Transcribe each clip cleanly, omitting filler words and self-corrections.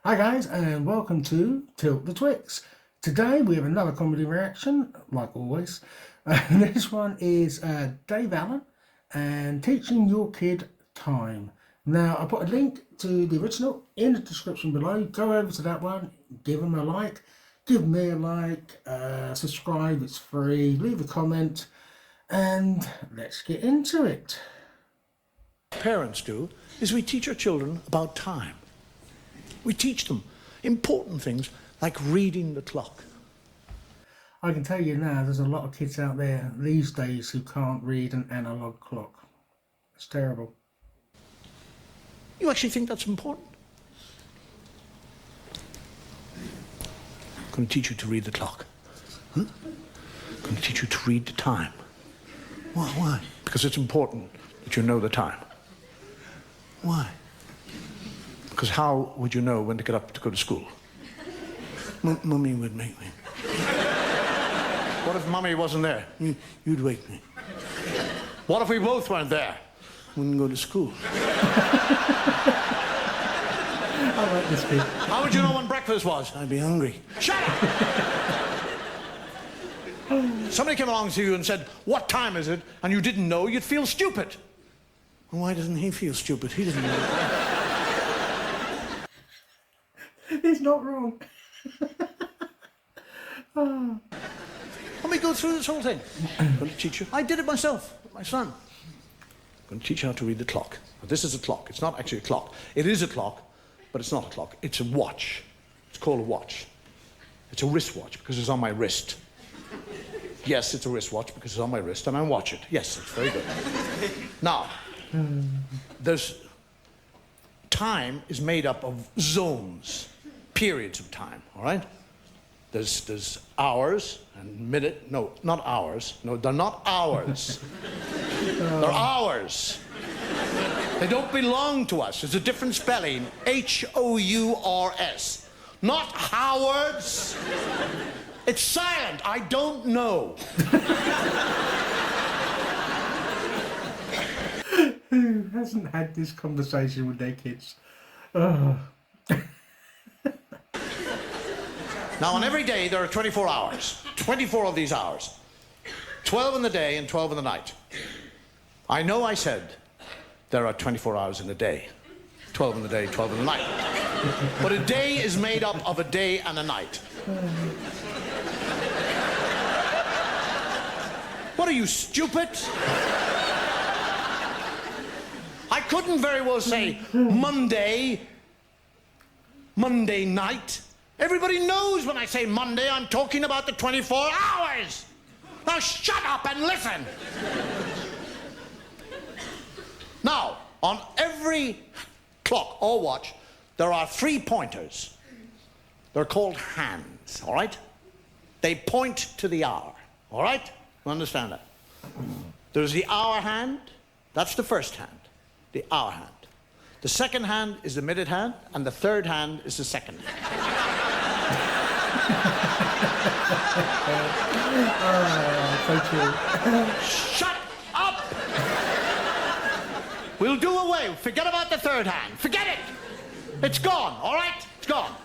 Hi guys, and welcome to Tilt the Twix. Today we have another comedy reaction, like always. This one is Dave Allen and Teaching Your Kid Time. Now I put a link to the original in the description below. Go over to that one, give them a like, give me a like, subscribe, it's free, leave a comment, and let's get into it. Parents do is we teach our children about time. We teach them important things like reading the clock. I can tell you now, there's a lot of kids out there these days who can't read an analog clock. It's terrible. You actually think that's important? I'm going to teach you to read the clock. I'm going to teach you to read the time. Why? Because it's important that you know the time. Why? Because how would you know when to get up to go to school? Mummy would make me. What if Mummy wasn't there? You'd wake me. What if we both weren't there? Wouldn't go to school. I like this bit. How would you know when breakfast was? I'd be hungry. Shut up! Somebody came along to you and said, "What time is it?" and you didn't know, you'd feel stupid. Well, why doesn't he feel stupid? He doesn't know. He's not wrong. Let me go through this whole thing. I'm going to teach you. I did it myself with my son. I'm going to teach you how to read the clock. Now, this is a clock. It's not actually a clock. It is a clock, but it's not a clock. It's a watch. It's called a watch. It's a wristwatch because it's on my wrist. Yes, it's a wristwatch because it's on my wrist and I watch it. Yes, it's very good. Now, time is made up of zones, periods of time, all right? There's hours and minute, no, not hours. No, they're not hours. They're hours. They don't belong to us. There's a different spelling, H-O-U-R-S. Not Howards. It's silent, I don't know. Who hasn't had this conversation with their kids? Oh. Now, on every day, there are 24 hours. 24 of these hours. 12 in the day and 12 in the night. I know I said there are 24 hours in a day. 12 in the day, 12 in the night. But a day is made up of a day and a night. What are you, stupid? I couldn't very well say Monday night. Everybody knows when I say Monday, I'm talking about the 24 hours. Now shut up and listen. Now, on every clock or watch, there are 3 pointers. They're called hands, all right? They point to the hour, all right? You understand that? There's the hour hand. That's the first hand, the hour hand. The second hand is the minute hand, and the third hand is the second hand. Thank you. Shut up! We'll do away. Forget about the third hand. Forget it. It's gone, all right? It's gone.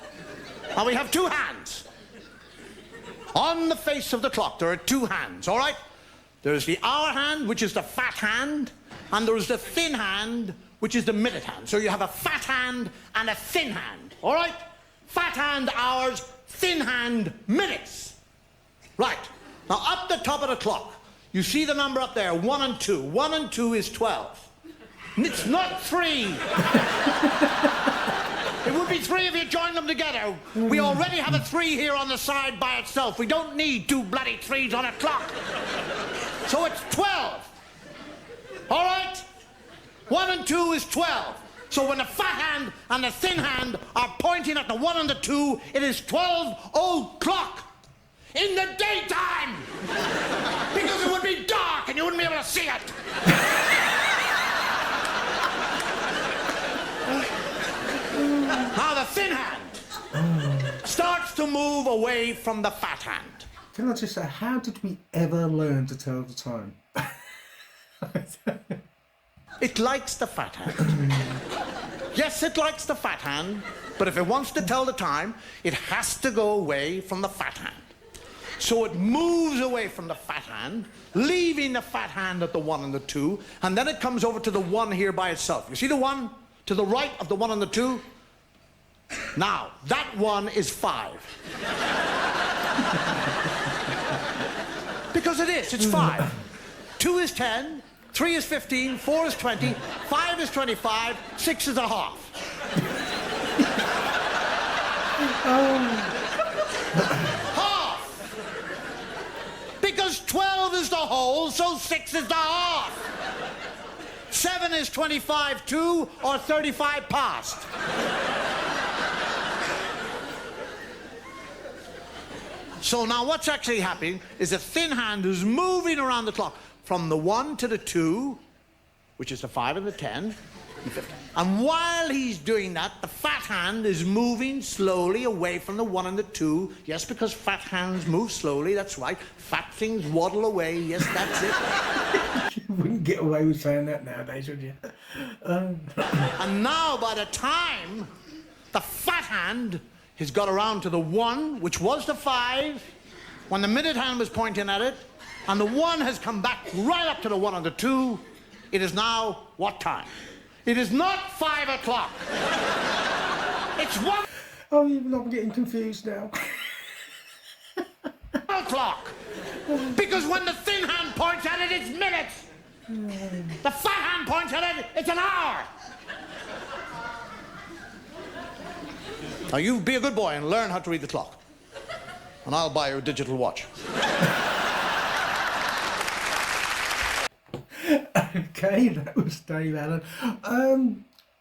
Now we have 2 hands. On the face of the clock, there are 2 hands, all right? There's the hour hand, which is the fat hand, and there's the thin hand, which is the minute hand. So you have a fat hand and a thin hand, all right? Fat hand, hours, thin hand, minutes. Right. Now, up the top of the clock, you see the number up there, 1 and 2. 1 and 2 is 12. It's not 3. It would be 3 if you joined them together. We already have a 3 here on the side by itself. We don't need 2 bloody 3s on a clock. So it's 12. All right? 1 and 2 is 12. So when the fat hand and the thin hand are pointing at the 1 and the 2, it is 12 o'clock in the daytime. Because it would be dark and you wouldn't be able to see it. Now the thin hand starts to move away from the fat hand. Can I just say, how did we ever learn to tell the time? It likes the fat hand. Yes, it likes the fat hand, but if it wants to tell the time, it has to go away from the fat hand. So it moves away from the fat hand, leaving the fat hand at the 1 and the 2, and then it comes over to the 1 here by itself. You see the 1 to the right of the 1 and the 2? Now, that 1 is 5. Because it is, it's 5. 2 is 10, 3 is 15, 4 is 20, 5 is 25, 6 is a half. Half! Because 12 is the whole, so 6 is the half. 7 is 25 to or 35 past. So now what's actually happening is the thin hand is moving around the clock from the 1 to the 2, which is the 5 and the 10, and while he's doing that, the fat hand is moving slowly away from the 1 and the 2. Yes, because fat hands move slowly, that's right. Fat things waddle away, yes, that's it. You wouldn't get away with saying that nowadays, would you? And now, by the time the fat hand has got around to the 1, which was the 5, when the minute hand was pointing at it, and the 1 has come back right up to the 1 and the 2, it is now what time? It is not 5 o'clock. It's 1 Oh, I'm getting confused now. o'clock. Because when the thin hand points at it, it's minutes. The fat hand points at it, it's an hour. Now you be a good boy and learn how to read the clock. And I'll buy you a digital watch. Okay, that was Dave Allen.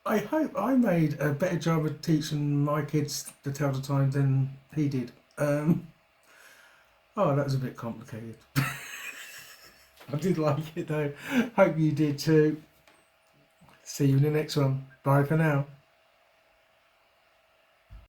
I hope I made a better job of teaching my kids to tell the time than he did. Oh, that was a bit complicated. I did like it though. Hope you did too. See you in the next one. Bye for now.